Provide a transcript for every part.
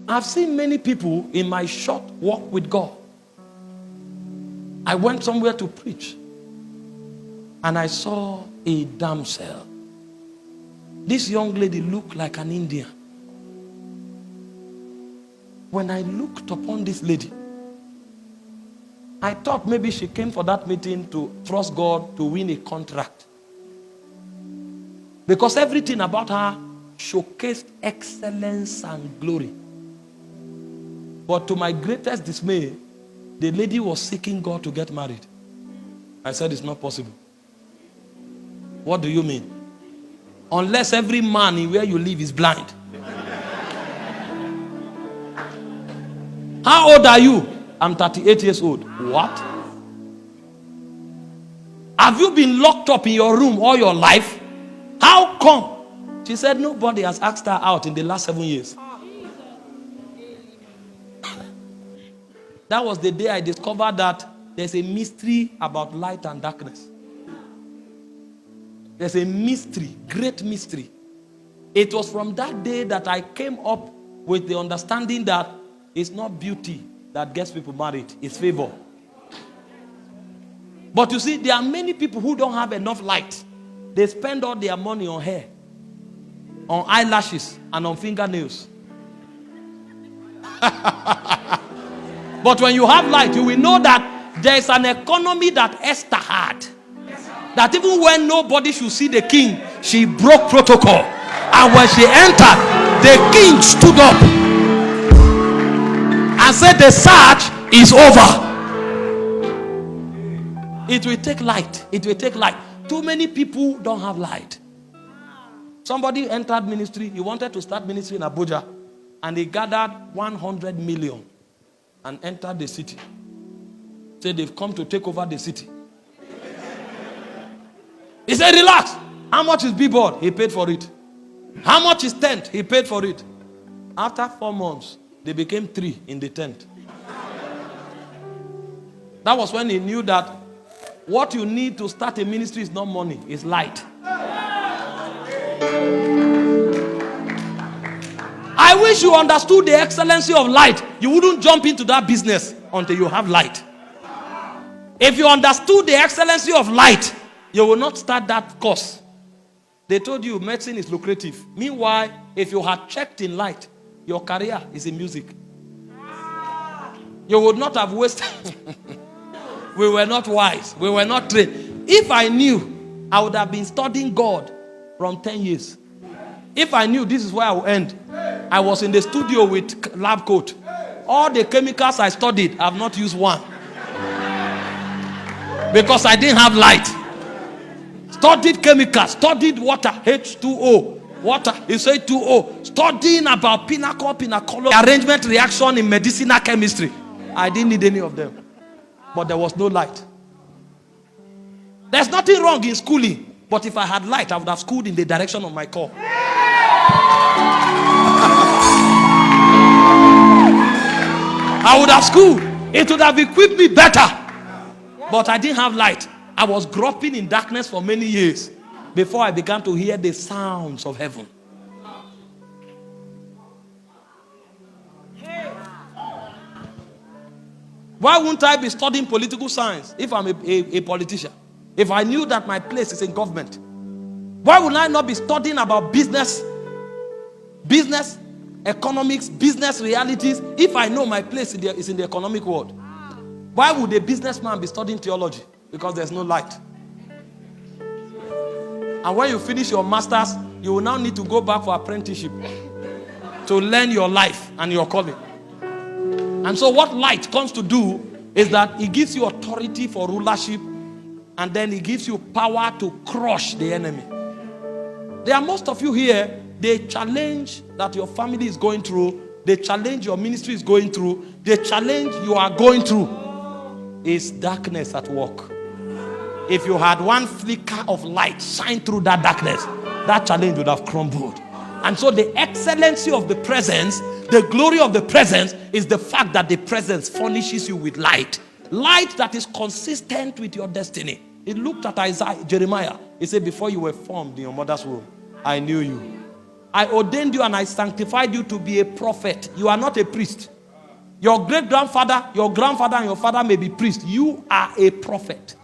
I've seen many people in my short walk with God. I went somewhere to preach, and I saw a damsel. This young lady looked like an Indian. When I looked upon this lady, I thought maybe she came for that meeting to trust God to win a contract. Because everything about her showcased excellence and glory. But to my greatest dismay, the lady was seeking God to get married. I said, it's not possible. What do you mean? Unless every man in where you live is blind. How old are you? I'm 38 years old. What? Have you been locked up in your room all your life? How come? She said nobody has asked her out in the last 7 years. That was the day I discovered that there's a mystery about light and darkness. There's a mystery, great mystery. It was from that day that I came up with the understanding that it's not beauty that gets people married, it's favor. But you see, there are many people who don't have enough light. They spend all their money on hair, on eyelashes, and on fingernails. But when you have light, you will know that there is an economy that Esther had. That even when nobody should see the king, she broke protocol. And when she entered, the king stood up and said, the search is over. It will take light. It will take light. Too many people don't have light. Somebody entered ministry. He wanted to start ministry in Abuja. And he gathered 100 million and entered the city. Said they've come to take over the city. He said, relax. How much is billboard? He paid for it. How much is tent? He paid for it. After 4 months, they became 3 in the tent. That was when he knew that what you need to start a ministry is not money, it's light. I wish you understood the excellency of light. You wouldn't jump into that business until you have light. If you understood the excellency of light, you will not start that course. They told you medicine is lucrative. Meanwhile, if you had checked in light, your career is in music. You would not have wasted. We were not wise. We were not trained. If I knew, I would have been studying God from 10 years. If I knew this is where I would end, I was in the studio with lab coat. All the chemicals I studied, I have not used one. Because I didn't have light. Studied chemicals, studied water, H2O. Water is H2O. Studying about pinnacle, arrangement reaction in medicinal chemistry. I didn't need any of them. But there was no light. There's nothing wrong in schooling. But if I had light, I would have schooled in the direction of my call. I would have schooled. It would have equipped me better. But I didn't have light. I was groping in darkness for many years before I began to hear the sounds of heaven. Why wouldn't I be studying political science if I'm a politician? If I knew that my place is in government? Why would I not be studying about business, economics, business realities if I know my place is in the economic world? Why would a businessman be studying theology? Because there's no light. And when you finish your master's, you will now need to go back for apprenticeship to learn your life and your calling. And so what light comes to do is that it gives you authority for rulership, and then it gives you power to crush the enemy. There are most of you here, the challenge that your family is going through, the challenge your ministry is going through, the challenge you are going through is darkness at work. If you had one flicker of light shine through that darkness, that challenge would have crumbled. And so the excellency of the presence, the glory of the presence is the fact that the presence furnishes you with light. Light that is consistent with your destiny. It looked at Jeremiah. He said, before you were formed in your mother's womb, I knew you. I ordained you and I sanctified you to be a prophet. You are not a priest. Your great-grandfather, your grandfather, and your father may be priests. You are a prophet.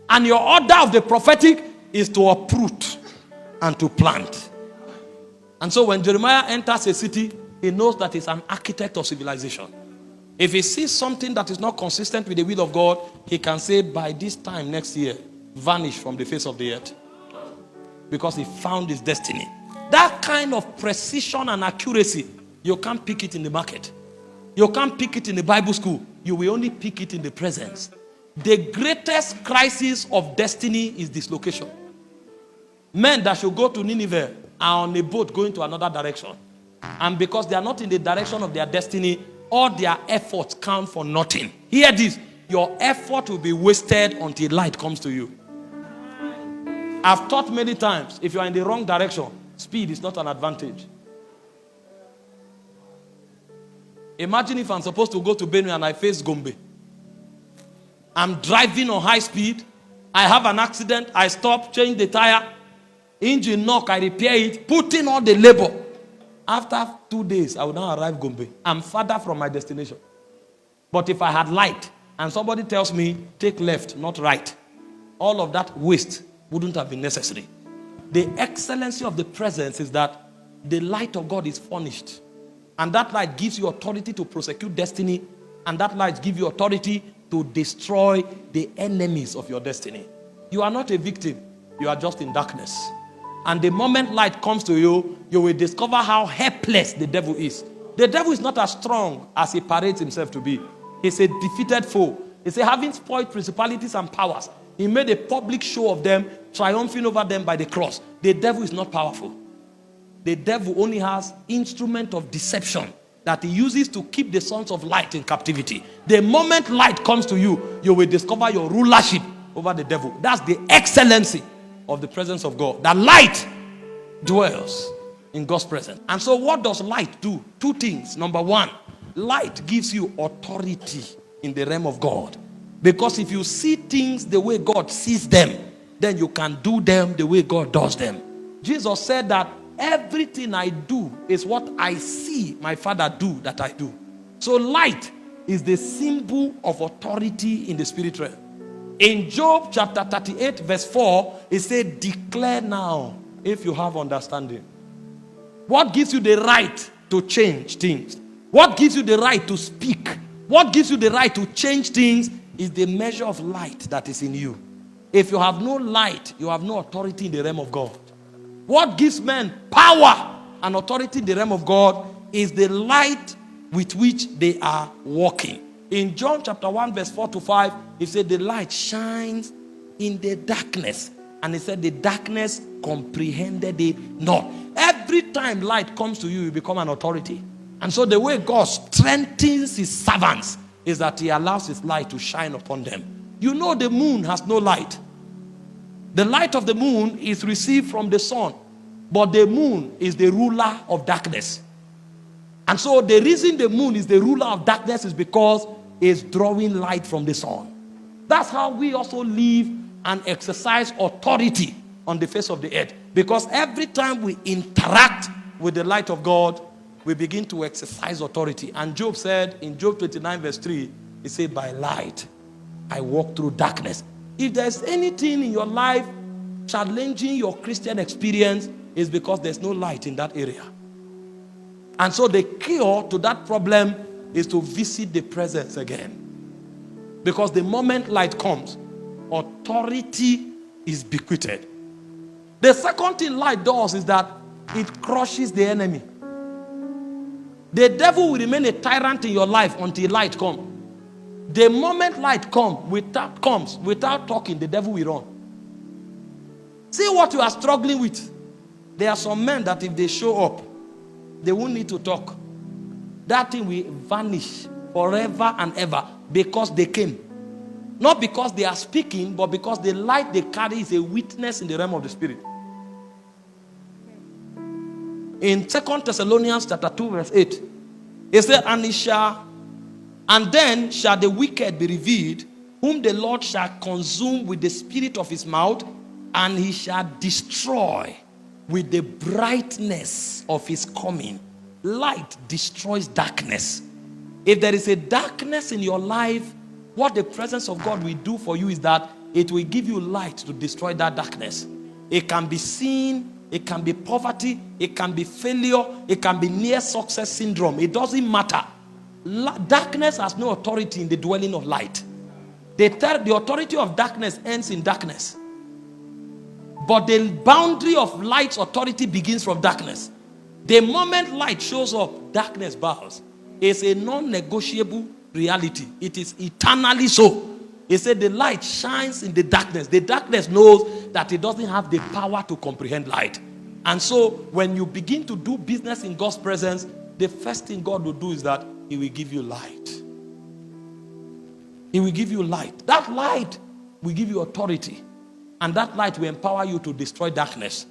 And your order of the prophetic is to uproot and to plant. And so when Jeremiah enters a city, he knows that he's an architect of civilization. If he sees something that is not consistent with the will of God, he can say, by this time next year, vanish from the face of the earth. Because he found his destiny. That kind of precision and accuracy, you can't pick it in the market. You can't pick it in the Bible school. You will only pick it in the presence. The greatest crisis of destiny is dislocation. Men that should go to Nineveh are on a boat going to another direction. And because they are not in the direction of their destiny, all their efforts count for nothing. Hear this. Your effort will be wasted until light comes to you. I've taught many times, if you are in the wrong direction, speed is not an advantage. Imagine if I'm supposed to go to Benue and I face Gombe. I'm driving on high speed. I have an accident. I stop, change the tire. Engine knock, I repair it. Put in all the labor. After 2 days, I will now arrive Gombe. I'm farther from my destination. But if I had light and somebody tells me, take left, not right, all of that waste wouldn't have been necessary. The excellency of the presence is that the light of God is furnished. And that light gives you authority to prosecute destiny. And that light gives you authority to destroy the enemies of your destiny. You are not a victim. You are just in darkness. And the moment light comes to you, you will discover how helpless the devil is. The devil is not as strong as he parades himself to be. He's a defeated foe. He's having spoiled principalities and powers. He made a public show of them, triumphing over them by the cross. The devil is not powerful. The devil only has instrument of deception that he uses to keep the sons of light in captivity. The moment light comes to you, you will discover your rulership over the devil. That's the excellency of the presence of God. That light dwells in God's presence. And so what does light do? Two things. Number one, light gives you authority in the realm of God. Because if you see things the way God sees them, then you can do them the way God does them. Jesus said that everything I do is what I see my Father do that I do. So light is the symbol of authority in the spirit realm. In Job chapter 38 verse 4, it said, declare now if you have understanding. What gives you the right to change things? What gives you the right to speak? What gives you the right to change things is the measure of light that is in you. If you have no light, you have no authority in the realm of God. What gives men power and authority in the realm of God is the light with which they are walking. In John chapter 1 verse 4 to 5, it said the light shines in the darkness. And it said the darkness comprehended it not. Every time light comes to you, you become an authority. And so the way God strengthens his servants is that he allows his light to shine upon them. You know the moon has no light. The light of the moon is received from the sun. But the moon is the ruler of darkness. And so the reason the moon is the ruler of darkness is because it's drawing light from the sun. That's how we also live and exercise authority on the face of the earth. Because every time we interact with the light of God, we begin to exercise authority. And Job said in Job 29 verse 3, he said, by light I walk through darkness. If there's anything in your life challenging your Christian experience, is because there's no light in that area. And so the cure to that problem is to visit the presence again. Because the moment light comes, authority is bequeathed. The second thing light does is that it crushes the enemy. The devil will remain a tyrant in your life until light comes. The moment light comes without talking, the devil will run. See what you are struggling with. There are some men that if they show up, they won't need to talk. That thing will vanish forever and ever because they came. Not because they are speaking, but because the light they carry is a witness in the realm of the spirit. In 2 Thessalonians chapter 2 verse 8, it said, and then shall the wicked be revealed, whom the Lord shall consume with the spirit of his mouth, and he shall destroy with the brightness of his coming. Light destroys darkness. If there is a darkness in your life, what the presence of God will do for you is that it will give you light to destroy that darkness. It can be sin, it can be poverty, it can be failure, it can be near success syndrome. It doesn't matter. Darkness has no authority in the dwelling of light. The authority of darkness ends in darkness. But the boundary of light's authority begins from darkness. The moment light shows up, darkness bows. It's a non-negotiable reality. It is eternally so. He said the light shines in the darkness. The darkness knows that it doesn't have the power to comprehend light. And so when you begin to do business in God's presence, the first thing God will do is that he will give you light. He will give you light. That light will give you authority. And that light will empower you to destroy darkness.